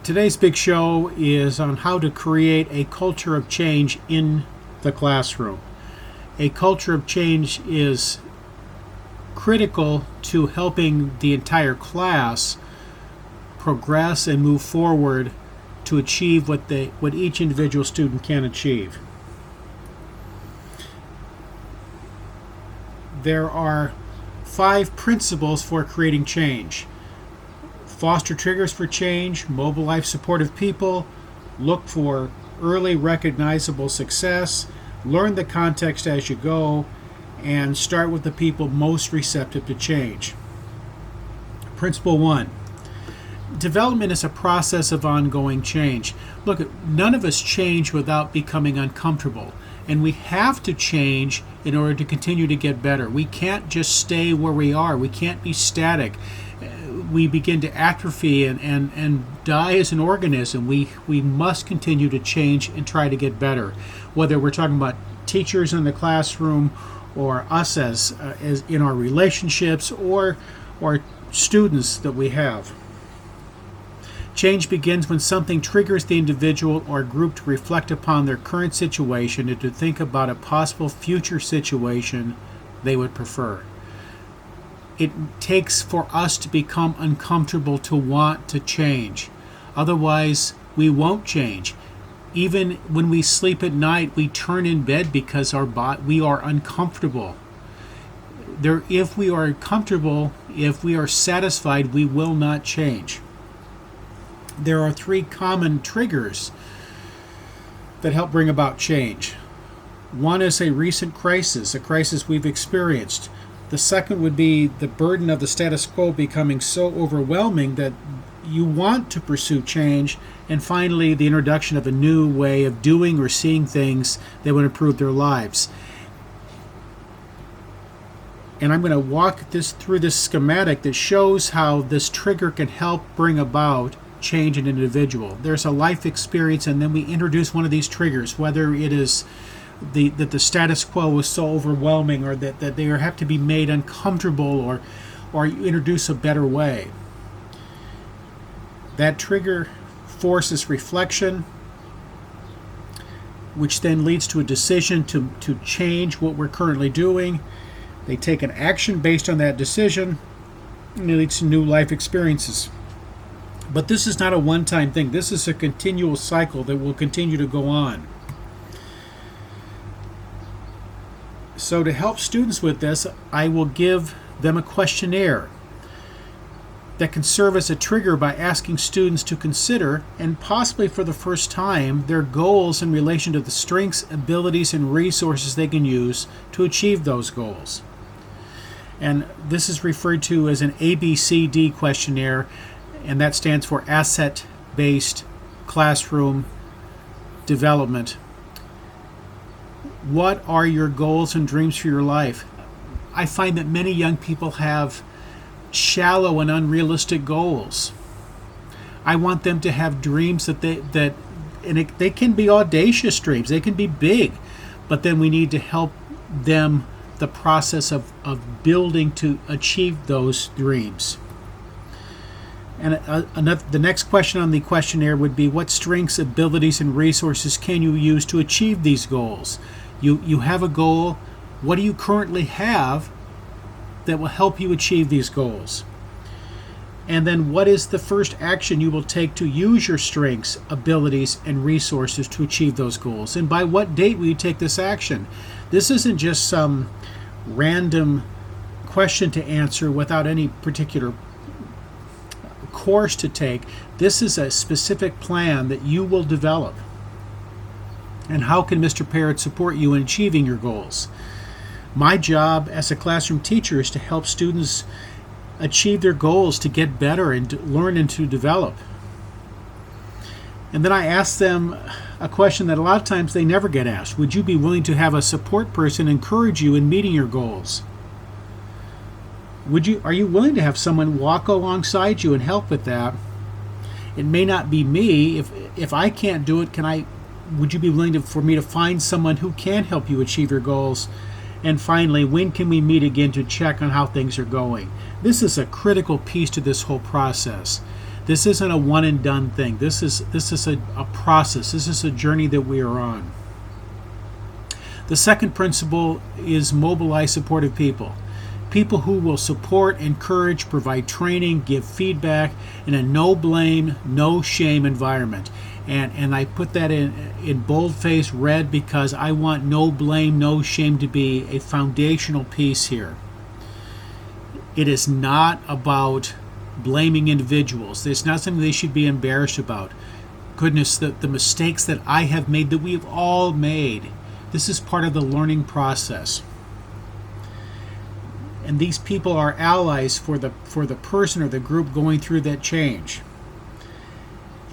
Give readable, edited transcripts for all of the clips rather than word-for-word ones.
Today's big show is on how to create a culture of change in the classroom. A culture of change is critical to helping the entire class progress and move forward to achieve what each individual student can achieve. There are 5 principles for creating change. Foster triggers for change, mobilize supportive people, look for early recognizable success, learn the context as you go, and start with the people most receptive to change. Principle 1. Development is a process of ongoing change. Look, none of us change without becoming uncomfortable, and we have to change in order to continue to get better. We can't just stay where we are. We can't be static. We begin to atrophy and die as an organism. We must continue to change and try to get better, whether we're talking about teachers in the classroom or us as in our relationships or students that we have. Change begins when something triggers the individual or group to reflect upon their current situation and to think about a possible future situation they would prefer. It takes for us to become uncomfortable to want to change. Otherwise, we won't change. Even when we sleep at night, we turn in bed because we are uncomfortable. If we are comfortable, if we are satisfied, we will not change. There are 3 common triggers that help bring about change. One is a recent crisis, a crisis we've experienced. The second would be the burden of the status quo becoming so overwhelming that you want to pursue change. And finally, the introduction of a new way of doing or seeing things that would improve their lives. And I'm going to walk through this schematic that shows how this trigger can help bring about change in an individual. There's a life experience, and then we introduce one of these triggers, whether it is that the status quo is so overwhelming or that they have to be made uncomfortable or you introduce a better way. That trigger forces reflection, which then leads to a decision to change what we're currently doing. They take an action based on that decision, and it leads to new life experiences. But this is not a one-time thing. This is a continual cycle that will continue to go on. So to help students with this, I will give them a questionnaire that can serve as a trigger by asking students to consider, and possibly for the first time, their goals in relation to the strengths, abilities, and resources they can use to achieve those goals. And this is referred to as an ABCD questionnaire, and that stands for Asset-Based Classroom Development. What are your goals and dreams for your life? I find that many young people have shallow and unrealistic goals. I want them to have dreams they can be audacious dreams. They can be big, but then we need to help them the process of building to achieve those dreams. And the next question on the questionnaire would be, what strengths, abilities, and resources can you use to achieve these goals? You have a goal. What do you currently have that will help you achieve these goals? And then what is the first action you will take to use your strengths, abilities, and resources to achieve those goals? And by what date will you take this action? This isn't just some random question to answer without any particular course to take. This is a specific plan that you will develop. And how can Mr. Parrott support you in achieving your goals? My job as a classroom teacher is to help students achieve their goals, to get better and to learn and to develop. And then I ask them a question that a lot of times they never get asked. Would you be willing to have a support person encourage you in meeting your goals? Are you willing to have someone walk alongside you and help with that? It may not be me. If I can't do it, would you be willing for me to find someone who can help you achieve your goals? And finally, when can we meet again to check on how things are going? This is a critical piece to this whole process. This isn't a one and done thing. This is a process. This is a journey that we are on. The second principle is mobilize supportive people. People who will support, encourage, provide training, give feedback in a no blame, no shame environment. And I put that in boldface red because I want no blame, no shame to be a foundational piece here. It is not about blaming individuals. It's not something they should be embarrassed about. Goodness, the mistakes that I have made, that we have all made, this is part of the learning process. And these people are allies for the person or the group going through that change.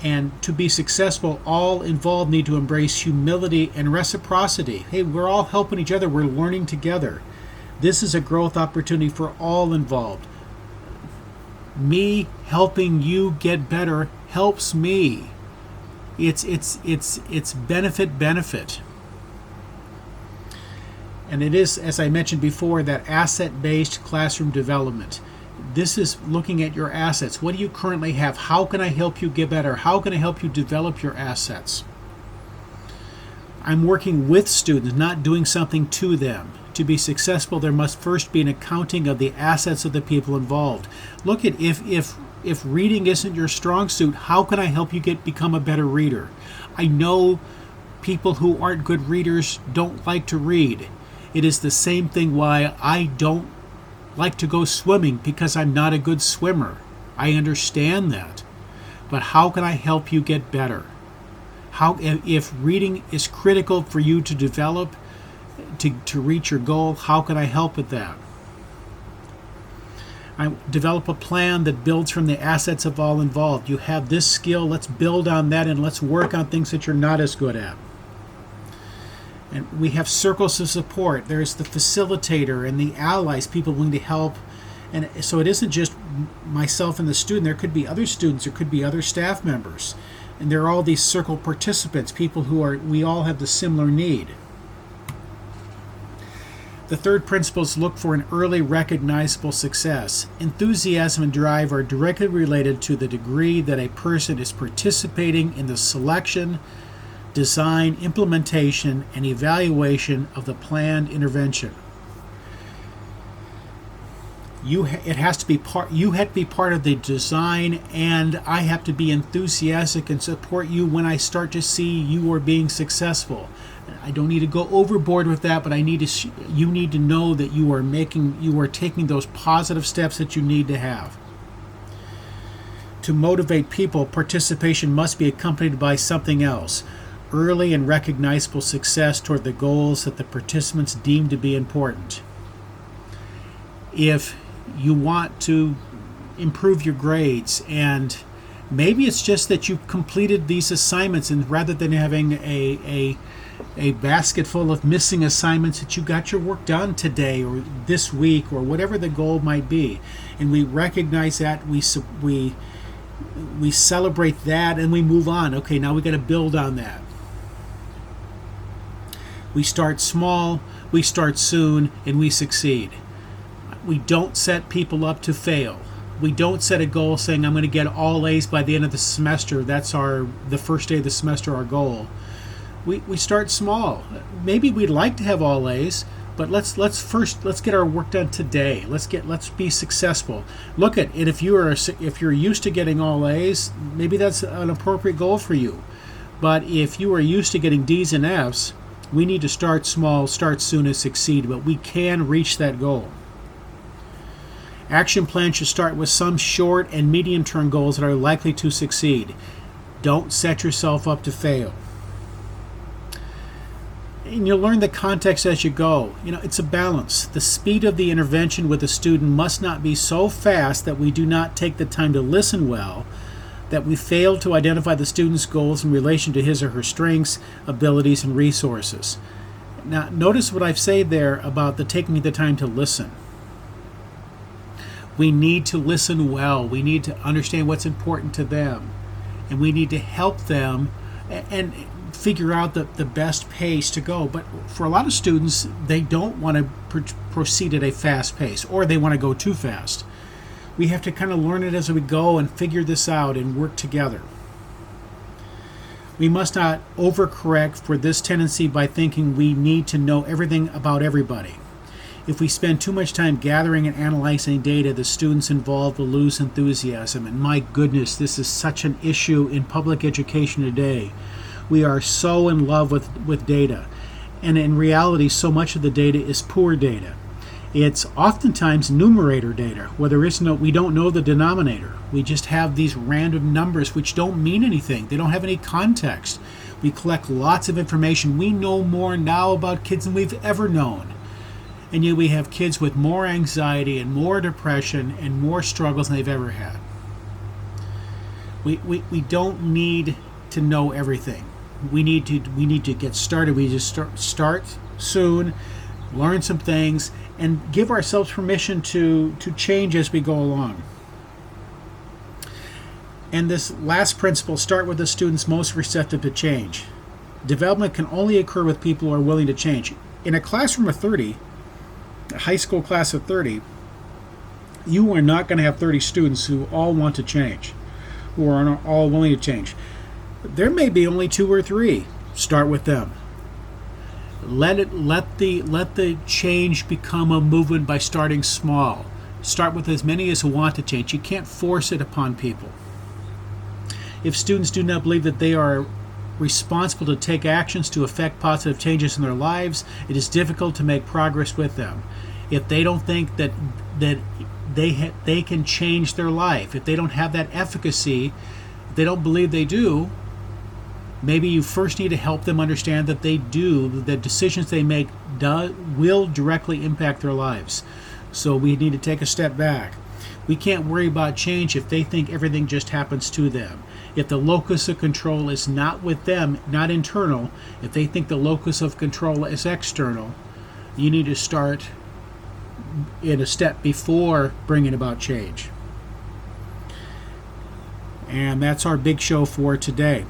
And to be successful, all involved need to embrace humility and reciprocity. Hey, we're all helping each other. We're learning together. This is a growth opportunity for all involved. Me helping you get better helps me. It's benefit. And it is, as I mentioned before, that asset-based classroom development. This is looking at your assets. What do you currently have? How can I help you get better? How can I help you develop your assets? I'm working with students, not doing something to them. To be successful, there must first be an accounting of the assets of the people involved. Look at if reading isn't your strong suit, how can I help you become a better reader? I know people who aren't good readers don't like to read. It is the same thing why I don't like to go swimming, because I'm not a good swimmer. I understand that. But how can I help you get better? How, if reading is critical for you to develop, to reach your goal, how can I help with that? I develop a plan that builds from the assets of all involved. You have this skill, let's build on that, and let's work on things that you're not as good at. And we have circles of support. There's the facilitator and the allies, people willing to help. And so it isn't just myself and the student. There could be other students. There could be other staff members. And there are all these circle participants, people we all have the similar need. The third principle is look for an early recognizable success. Enthusiasm and drive are directly related to the degree that a person is participating in the selection, design, implementation, and evaluation of the planned intervention. You have to be part of the design, and I have to be enthusiastic and support you when I start to see you are being successful. I don't need to go overboard with that, but you need to know that you are taking those positive steps that you need to have. To motivate people, participation must be accompanied by something else. Early and recognizable success toward the goals that the participants deem to be important. If you want to improve your grades, and maybe it's just that you completed these assignments, and rather than having a basket full of missing assignments, that you got your work done today or this week or whatever the goal might be, and we recognize that, we celebrate that, and we move on. Okay, now we got to build on that. We start small, we start soon, and we succeed. We don't set people up to fail. We don't set a goal saying I'm going to get all A's by the end of the semester. That's the first day of the semester, our goal. We start small. Maybe we'd like to have all A's, but let's get our work done today. Let's be successful. Look at it. If you're used to getting all A's, maybe that's an appropriate goal for you. But if you are used to getting D's and F's, we need to start small, start soon, and succeed, but we can reach that goal. Action plans should start with some short and medium-term goals that are likely to succeed. Don't set yourself up to fail. And you'll learn the context as you go. It's a balance. The speed of the intervention with a student must not be so fast that we do not take the time to listen well, that we fail to identify the student's goals in relation to his or her strengths, abilities, and resources. Now, notice what I've said there about taking the time to listen. We need to listen well. We need to understand what's important to them. And we need to help them and figure out the best pace to go. But for a lot of students, they don't want to proceed at a fast pace, or they want to go too fast. We have to kind of learn it as we go and figure this out and work together. We must not overcorrect for this tendency by thinking we need to know everything about everybody. If we spend too much time gathering and analyzing data, the students involved will lose enthusiasm. And my goodness, this is such an issue in public education today. We are so in love with data. And in reality, so much of the data is poor data. It's oftentimes numerator data, where we don't know the denominator. We just have these random numbers which don't mean anything. They don't have any context. We collect lots of information. We know more now about kids than we've ever known. And yet we have kids with more anxiety and more depression and more struggles than they've ever had. We don't need to know everything. We need to get started. We just start soon, learn some things, and give ourselves permission to change as we go along. And this last principle, start with the students most receptive to change. Development can only occur with people who are willing to change. In a classroom of 30, a high school class of 30, you are not going to have 30 students who all want to change, who are all willing to change. There may be only 2 or 3. Start with them. Let the change become a movement by starting small. Start with as many as who want to change. You can't force it upon people. If students do not believe that they are responsible to take actions to affect positive changes in their lives, it is difficult to make progress with them. If they don't think that they can change their life, if they don't have that efficacy, if they don't believe they do, maybe you first need to help them understand that they do, the decisions they make will directly impact their lives. So we need to take a step back. We can't worry about change if they think everything just happens to them. If the locus of control is not with them, not internal, if they think the locus of control is external, you need to start in a step before bringing about change. And that's our big show for today.